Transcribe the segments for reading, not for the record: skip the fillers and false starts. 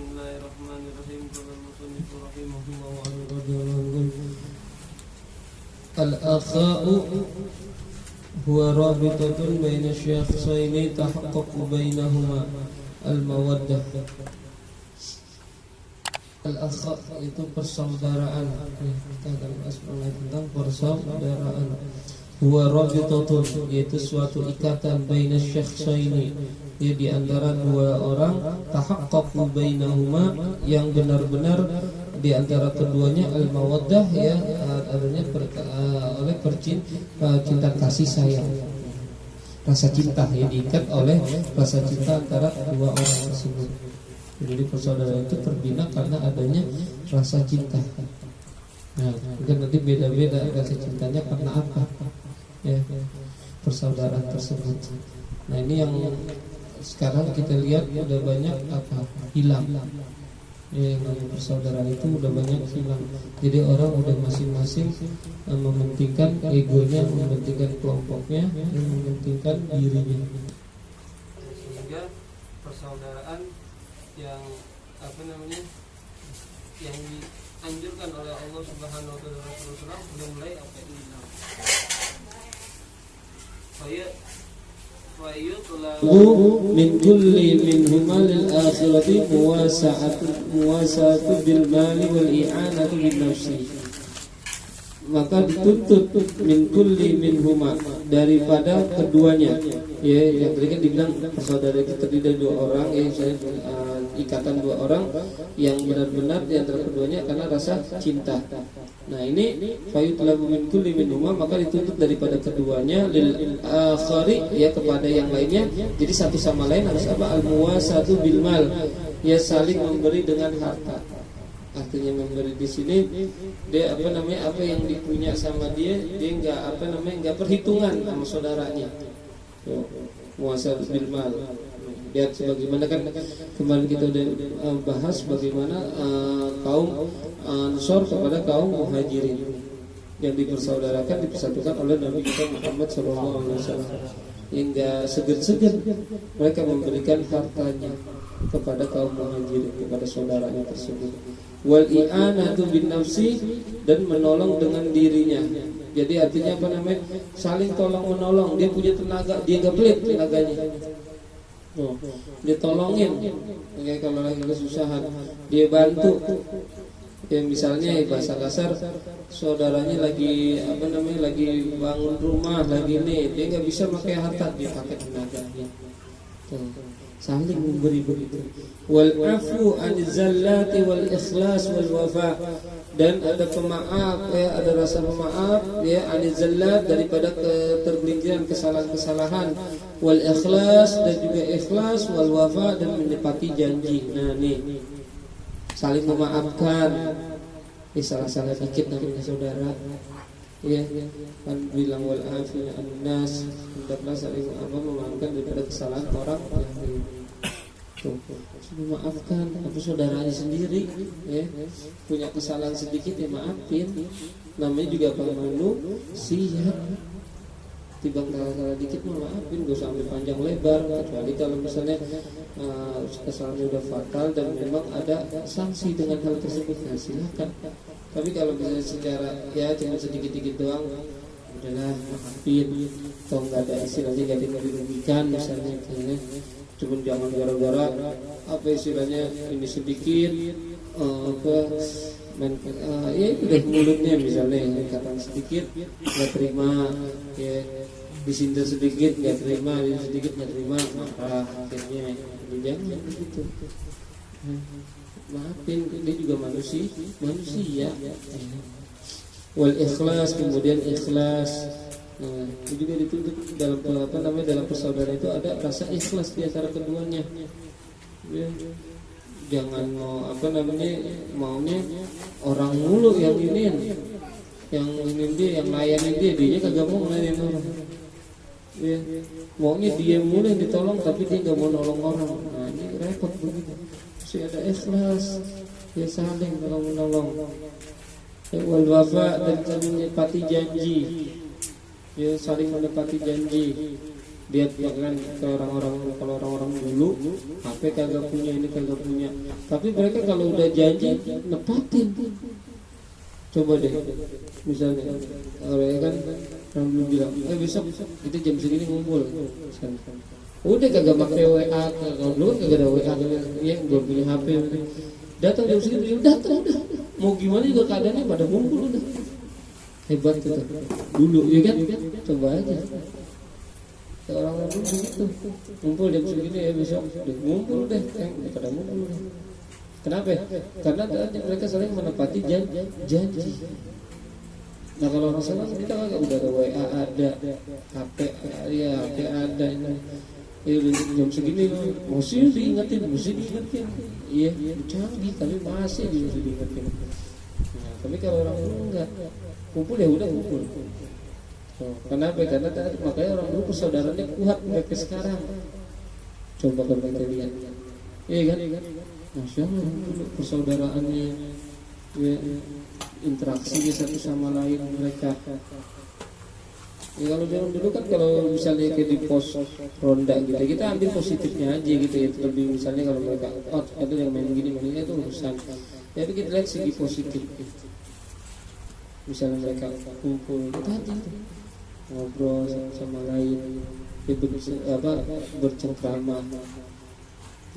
Bismillahirrahmanirrahim. Qala al-musannif rahimahullah wa radhiyallahu al-akha'u huwa rabitatun baina syakhsaini tahaqqaqu bainahuma al-mawaddah. Al-akha itu persaudaraan. Kita akan bahas tentang persaudaraan. Huwa rabitatun, yaitu suatu ikatan baina syakhsaini, ya di antara dua orang, tahaqqaqu bainahuma, yang benar-benar di antara keduanya al-mawaddah, ya adanya oleh cinta kasih sayang, rasa cinta, ya diikat oleh rasa cinta antara kedua orang tersebut. Jadi persaudaraan itu terbina karena adanya rasa cinta. Nah, mungkin nanti beda-beda rasa cintanya karena apa, ya persaudaraan tersebut. Nah, ini yang sekarang kita lihat udah banyak hilang. Yang persaudaraan itu udah banyak hilang. Jadi orang udah masing-masing mementingkan egonya, mementingkan kelompoknya, dan mementingkan dirinya. Sehingga persaudaraan yang yang dianjurkan oleh Allah Subhanahu wa taala Rasulullah sudah mulai hilang. Min kulli minhuma lil akhirati muwasa'atu bil mali wal i'anatu bin nafsi. Maka dituntut min kulli minhuma, daripada keduanya, ya yang tadi kan dibilang persaudaraan itu terdiri dari dua orang, ya ikatan dua orang yang benar-benar di antara keduanya karena rasa cinta. Nah, ini fayutlabu min kulli minhuma, maka dituntut daripada keduanya lil akhari, ya kepada yang lainnya. Jadi satu sama lain harus apa? Al muwasatu bil mal, ya saling memberi dengan harta. Artinya memberi di sini dia apa yang dipunya sama dia enggak perhitungan sama saudaranya. Muwasatu bil mal. Lihat sebagaimana kan kemarin kita udah bahas bagaimana kaum Ansor kepada kaum Muhajirin yang dipersaudarakan, dipersatukan oleh Nabi kita Muhammad SAW. Hingga segan-segan mereka memberikan hartanya kepada kaum Muhajirin, kepada saudaranya tersebut. Wal i'anatu bin nafsi, dan menolong dengan dirinya. Jadi artinya saling tolong menolong. Dia punya tenaga, dia enggak pelit tenaganya. Dia tolongin, kayak kalau lagi kesusahan dia bantu. Ya misalnya bahasa kasar, saudaranya lagi lagi bangun rumah, lagi nih, dia nggak bisa pakai harta, dia pakai tenaganya. Saling memberi begitu. Wal afu an zallati wal ikhlas wal wafa, dan ada pemaaf, ya ada rasa pemaaf, ya an zallat, daripada ketergelinciran, kesalahan-kesalahan, wal ikhlas, dan juga ikhlas, wal wafa, dan menepati janji. Nah, nih saling memaafkan. Salah-salah dikit namanya saudara, ya kan bilang wal afu an-nas, hendaklah saling memaafkan daripada kesalahan orang lain. Memaafkan saudaranya sendiri, ya punya kesalahan sedikit, ya maafin. Namanya juga manusia. Timbang salah dikit maafin, gak usah ambil panjang lebar. Kecuali kalau misalnya kesalahannya udah fatal dan memang ada sanksi dengan hal tersebut, nah silakan. Tapi kalau misalnya secara cuma sedikit-sedikit doang, udahlah maafin. Atau nggak ada istilahnya, nggak dirugikan misalnya, cuma jangan gara-gara istilahnya ini sedikit ya udah mulutnya misalnya kata sedikit nggak terima, ya disindir sedikit nggak terima, sedikit nggak terima, marah akhirnya. Jangan begitu. Maafin, dia juga manusia. Wal ikhlas, kemudian ikhlas. Nah, itu juga dituntut dalam dalam persaudaraan itu ada rasa ikhlas di antara keduanya. Ya. Jangan maunya orang mulu yang dia, yang layanin dia kagak mau ngelayanin orang. Ya. Maunya dia mulu yang ditolong, tapi dia nggak mau nolong orang. Nah, ini repot begitu. Mesti ada ikhlas, ya saling menolong. Wal wafa, dan saling menepati janji. Ya saling menepati janji. Dia bahkan ke orang-orang, kalau orang-orang dulu HP kagak punya, ini kagak punya, tapi mereka kalau udah janji nepatin. Coba deh, misalnya orang kan orang belum bilang, besok kita jam segini ngumpul. Udah kagak pakai WA, kalau dulu kan kagak ada WA, ya belum punya HP. Datang jam segini, datang udah. Mau gimana juga keadaannya pada ngumpul udah. Hebat kita dulu, ya kan? Coba aja. Orang-orang dulu begitu, ngumpul jam segini ya besok, ngumpul deh, pada ngumpul. Kenapa? Karena mereka saling menepati janji. Nah kalau orang sana kita kan udah ada WA, ada HP, ya HP ada ini. Ya jam segini mesti diingetin. Iya, canggih tapi masih diingetin. Nah, tapi kalau orang dulu enggak, kumpul ya udah kumpul. Kenapa? Karena makanya orang dulu persaudaraannya kuat sampai sekarang. Coba kalau kita lihat, iya kan? Masya Allah, persaudaraannya, ya, interaksinya satu sama lain mereka. Ya kalau zaman dulu kan kalau misalnya kayak di pos ronda gitu, kita ambil positifnya aja gitu ya. Lebih misalnya kalau mereka ada yang main gini itu urusan. Jadi kita lihat segi positif. Misalnya mereka kumpul, kita aja ngobrol sama lain, bercengkrama.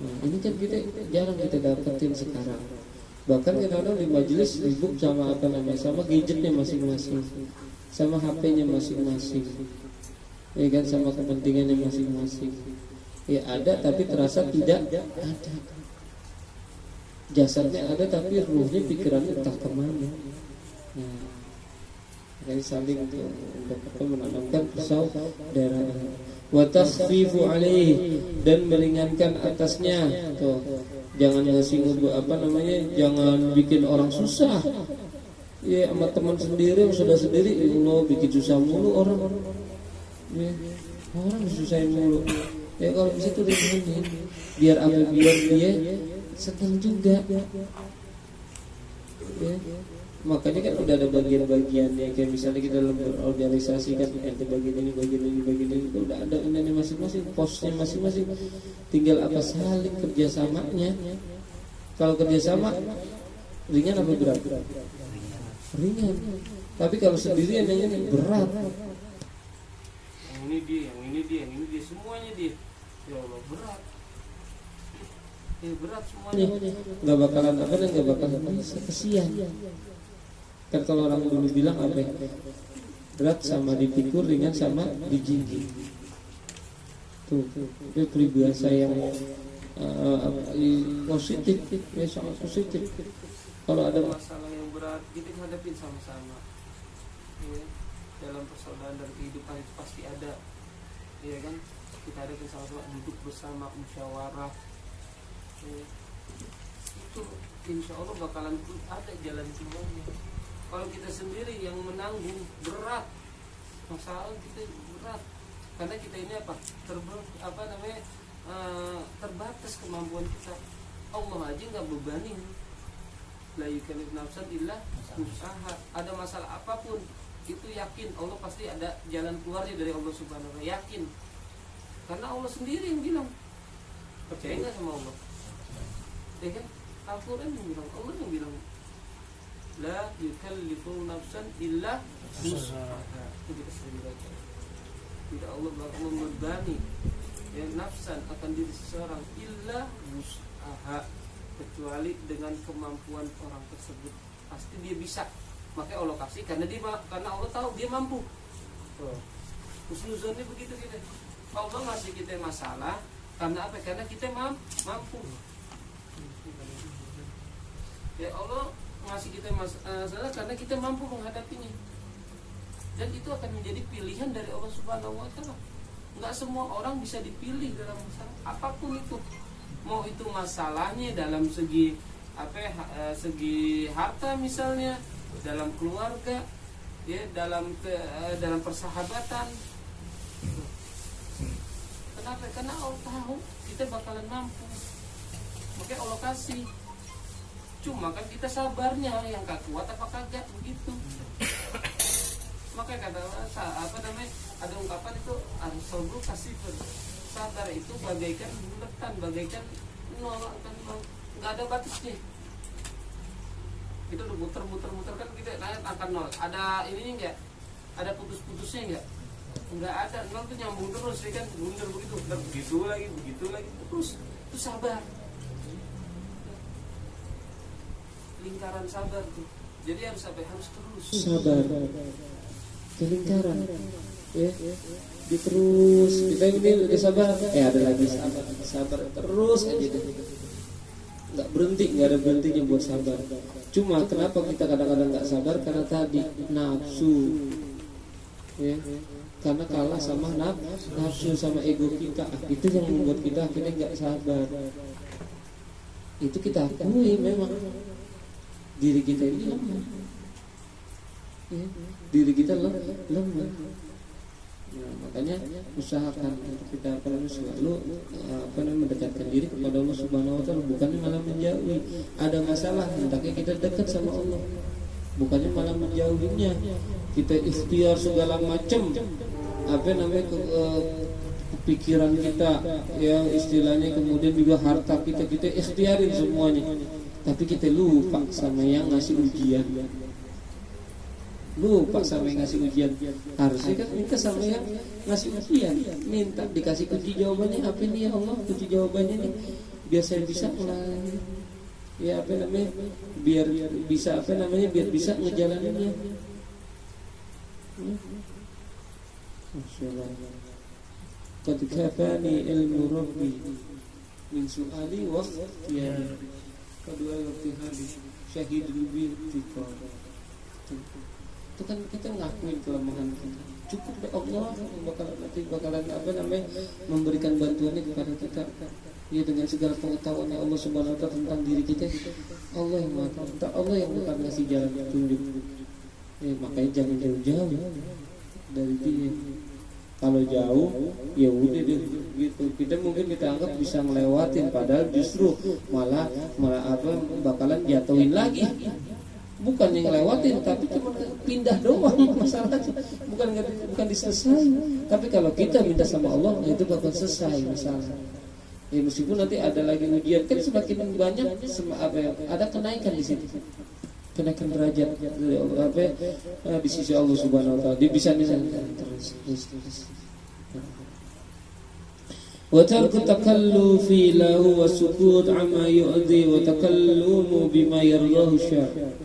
Nah, ini kan kita jarang kita dapetin sekarang. Bahkan kadang-kadang di majelis sibuk sama sama gadgetnya masing-masing, sama HP-nya masing-masing, ya kan, sama kepentingannya masing-masing. Ya ada tapi terasa tidak ada. Jasadnya ada tapi ruhnya, pikirannya entah kemana. Nah, jadi saling untuk menanamkan persaudaraan. Wa takhfifu alaihi, dan meringankan atasnya. Tuh, jangan ngasih jangan bikin orang susah. Ya sama teman sendiri, sudah sendiri, Allah bikin susah mulu orang. Ya, orang disusahin mulu. Ya kalau bisa tuh ringanin, biar dia senang juga. Ya. Makanya kan udah ada bagian-bagiannya, kayak misalnya kita dalam berorganisasi kan ada bagian ini itu udah ada ini masing-masing, posnya masing-masing, tinggal apa saling kerjasamanya. Kalau kerjasama ringan apa berat? Ringan. Tapi kalau sendirian yang ini berat. Yang ini dia, semuanya dia. Ya Allah, berat. Ya berat semuanya. Gak bakalan gak bakalan kesian. Kan kalau orang dulu bilang apa? Berat sama dipikul, ringan sama dijinjing. Tuh, itu peribahasa yang positif, ya sangat positif. Kalau ada masalah yang berat, kita hadapin sama-sama. Ya, dalam persaudaraan dan kehidupan itu pasti ada, ya kan? Kita hadapin sama-sama, duduk bersama, musyawarah. Ya. Itu insya Allah bakalan ada jalan keluarnya. Kalau kita sendiri yang menanggung berat, masalah kita berat, karena kita ini terbatas kemampuan kita. Allah aja nggak bebanin. La yukallif nafsan illa wus'aha. Ada masalah apapun itu yakin Allah pasti ada jalan keluarnya dari Allah Subhanahu wa taala, yakin. Karena Allah sendiri yang bilang. Percaya nggak sama Allah? Ya kan? Al-Quran yang bilang, Allah yang bilang, la yukallifu nafsan illa wus'aha. Tidak Allah bakal membebani ya nafsan akan diri seseorang illa wus'aha, kecuali dengan kemampuan orang tersebut. Pasti dia bisa. Makanya Allah kasih karena Allah tahu dia mampu. Husnuzonnya begitu kita. Allah ngasih kita masalah karena apa? Karena kita mampu. Ya Allah ngasih kita masalah karena kita mampu menghadapinya. Dan itu akan menjadi pilihan dari Allah Subhanahu wa taala. Enggak semua orang bisa dipilih dalam masalah apapun itu. Mau itu masalahnya dalam segi segi harta misalnya, dalam keluarga, ya dalam persahabatan. Kenapa? Karena Allah tahu kita bakalan mampu. Makanya Allah kasih. Cuma kan kita sabarnya yang gak kuat apa kagak begitu. Makanya kata ada ungkapan itu as-sabru kasifun, sabar itu bagaikan bulatan, bagaikan nol, kan nol, nggak ada batasnya. Kita udah muter kan kita naik akan nol. Ada ininya nggak? Ada putus-putusnya nggak? Nggak ada. Nol tuh nyambung terus, ya kan, mundur begitu, begitu lagi terus. Itu sabar. Lingkaran sabar tuh. Jadi harus sampai harus terus sabar. Ke lingkaran. Ya. Diterus. Kita ini udah sabar. Ada lagi sabar terus aja deh. Nggak berhenti, nggak ada berhentinya buat sabar. Cuma kenapa kita kadang-kadang nggak sabar? Karena tadi nafsu, ya, karena kalah sama nafsu sama ego kita. Itu yang membuat kita akhirnya nggak sabar. Itu kita akui memang diri kita ini lemah, ya, diri kita lemah. Nah, makanya usahakan untuk kita selalu mendekatkan diri kepada Allah Subhanahu Wa Taala, bukannya malah menjauhi. Ada masalah, hendaknya kita dekat sama Allah, bukannya malah menjauhinya. Kita ikhtiar segala macam pikiran kita, ya istilahnya, kemudian juga harta kita ikhtiarin semuanya, tapi kita lupa sama yang ngasih ujian. Lupa sama yang ngasih ujian. Harusnya kan minta sama yang ngasih ujian, minta dikasih kunci jawabannya. Apa nih ya Allah, kunci jawabannya nih, biar saya bisa mulai, ya biar bisa biar bisa ngejalaninnya. Masyaallah. Qad kafani ilmu rabbi min su'ali wa ikhtiyari kedua waktu syahidul bil tiqam. Itu kan kita ngakuin kelemahan kita. Cukup deh, Allah bakalan memberikan bantuannya kepada kita. Ya, dengan segala pengetahuan Allah Subhanahu Wa Taala tentang diri kita. Allah yang maha, Allah yang akan ngasih jalan petunjuk. Makanya jangan jauh-jauh dari Dia. Kalau jauh, ya udah deh gitu. Kita mungkin kita anggap bisa ngelewatin, padahal justru malah bakalan jatuhin lagi. Bukan yang ngelewatin, tapi cuma pindah doang masalahnya. Bukan diselesai. Tapi kalau kita minta sama Allah, itu bakal selesai masalah. Ya, meskipun nanti ada lagi ujian, kan semakin banyak ada kenaikan di situ. Kenaikan derajat di sisi Allah Subhanahu Wa Taala. Dia bisa terus. Wa tarku takallufi lahu wa sukut amma yu'dhi wa takallumu bima yardahu syar'.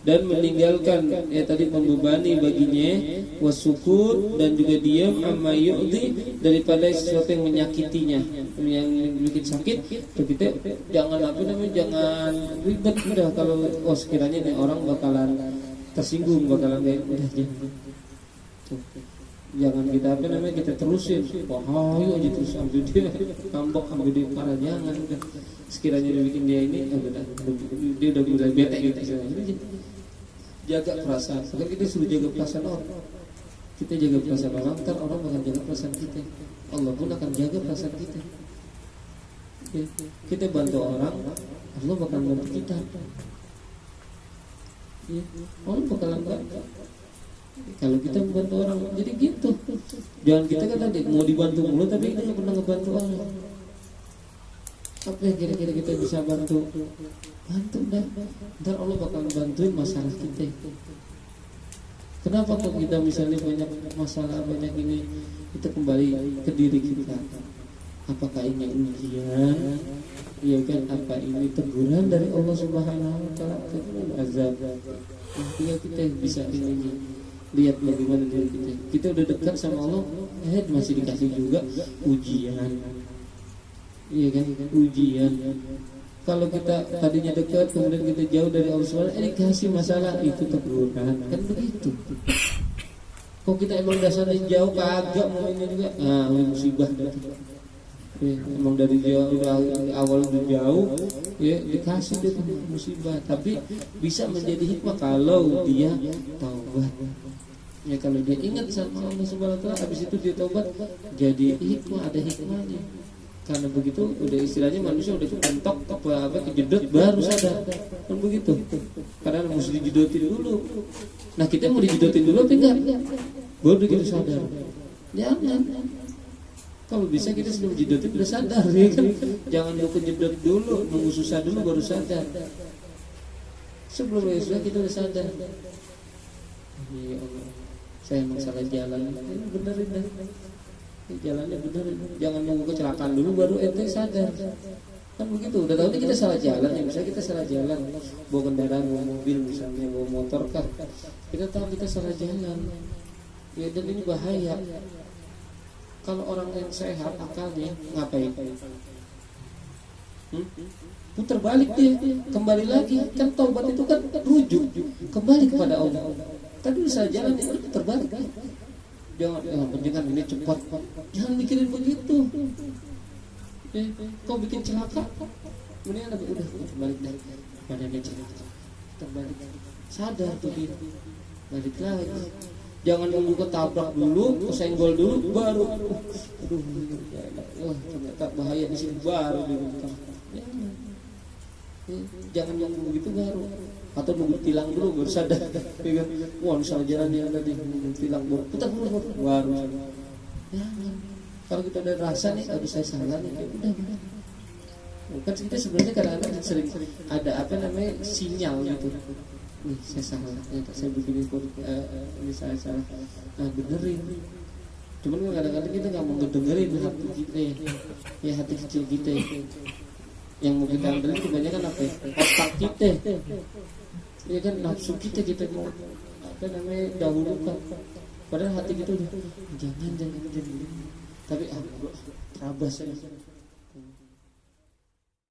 Dan meninggalkan tadi membebani baginya wasukur, dan juga diam amma yu'dhi, daripada sesuatu yang menyakitinya, yang bikin sakit. Kita jangan jangan ribet udah. Kalau sekiranya nih orang bakalan tersinggung, bakalan kayak udah jangan kita kita terusin. Ayo aja terus sampai dia ngambek, sampai dia parah. Jangan udah. Sekiranya dia bikin dia ini dia udah mulai bete gitu. Jaga perasaan. Bukan kita suruh jaga perasaan orang. Kita jaga perasaan orang, ntar orang akan jaga perasaan kita. Allah pun akan jaga perasaan kita. Ya, kita bantu orang, Allah bakal bantu kita. Ya, Allah bakalan bantu. Kalau kita membantu orang, jadi gitu. Jangan kita kan tadi mau dibantu mulu, tapi kita nggak pernah ngebantu orang. Apa yang kira-kira kita bisa bantu? Bantu dah. Ntar Allah bakal bantuin masalah kita. Kenapa kok kita misalnya banyak masalah, banyak ini, kita kembali ke diri kita. Apakah ini ujian? Ya kan, apa ini teguran dari Allah Subhanahu Wa Taala? Azab. Tinggal kita bisa ini lihat bagaimana diri kita. Kita udah dekat sama Allah, masih dikasih juga ujian. Iya kan, ujian. Kalau kita tadinya dekat, kemudian kita jauh dari Allah SWT, dikasih masalah, itu teguran. Kan begitu. Kok kita emang dasarnya jauh, kagak maunya juga, musibah. Ya, emang dari jauh, awal udah jauh, ya dikasih dia musibah. Tapi bisa menjadi hikmah kalau dia taubat. Ya, kalau dia ingat sama Allah SWT, habis itu dia taubat, jadi hikmah, ada hikmahnya. Karena begitu udah istilahnya manusia udah kepentok kejedot baru sadar. Kan begitu. Karena mesti dijedotin dulu. Nah, kita mau dijedotin dulu tapi enggak. Baru kita sadar. Jangan. Kalau bisa kita sebelum jedot itu udah sadar ya kan. Jangan nunggu jedot dulu, nunggu susah dulu baru sadar. Sebelum susah kita udah sadar. Ya Allah, saya emang salah jalan. Benerin dah. Jalannya benerin. Jangan nunggu kecelakaan dulu baru ente sadar. Kan begitu. Udah tahu nih kita salah jalan ya. Misalnya kita salah jalan, bawa kendaraan, bawa mobil misalnya, bawa motor kan. Kita tahu kita salah jalan. Ya dan ini bahaya. Kalau orang yang sehat akalnya ngapain? Putar balik dia, kembali lagi. Kan taubat itu kan rujuk, kembali kepada Allah. Tadi udah jalan itu putar balik. Jangan ini cepat. Jangan mikirin begitu. Kau bikin celaka, mendingan udah balik dah. Badannya celaka, terbalik. Sadar tuh dia, balik lagi. Jangan nunggu ketabrak dulu, kesenggol dulu, baru ternyata bahaya di sini baru dibentar. Jangan nunggu begitu baru, atau nunggu tilang dulu baru sadar. Wah, salah jalan yang tadi tilang putar dulu baru. Jangan. Kalau kita ada rasa nih, aduh saya salah nih, udah. Kan kita sebenarnya kadang-kadang sering ada apa namanya sinyal gitu. Nih saya salah, ternyata saya begini pun ini saya salah. Nah benerin. Cuman kadang-kadang kita nggak mau ngedengerin hati kita ya hati kecil kita yang mau kita ambil kebanyakan apa ya? Otak kita, ya kan nafsu kita mau apa namanya dahulukan. Padahal hati kita udah jangan. Tapi terabas ya.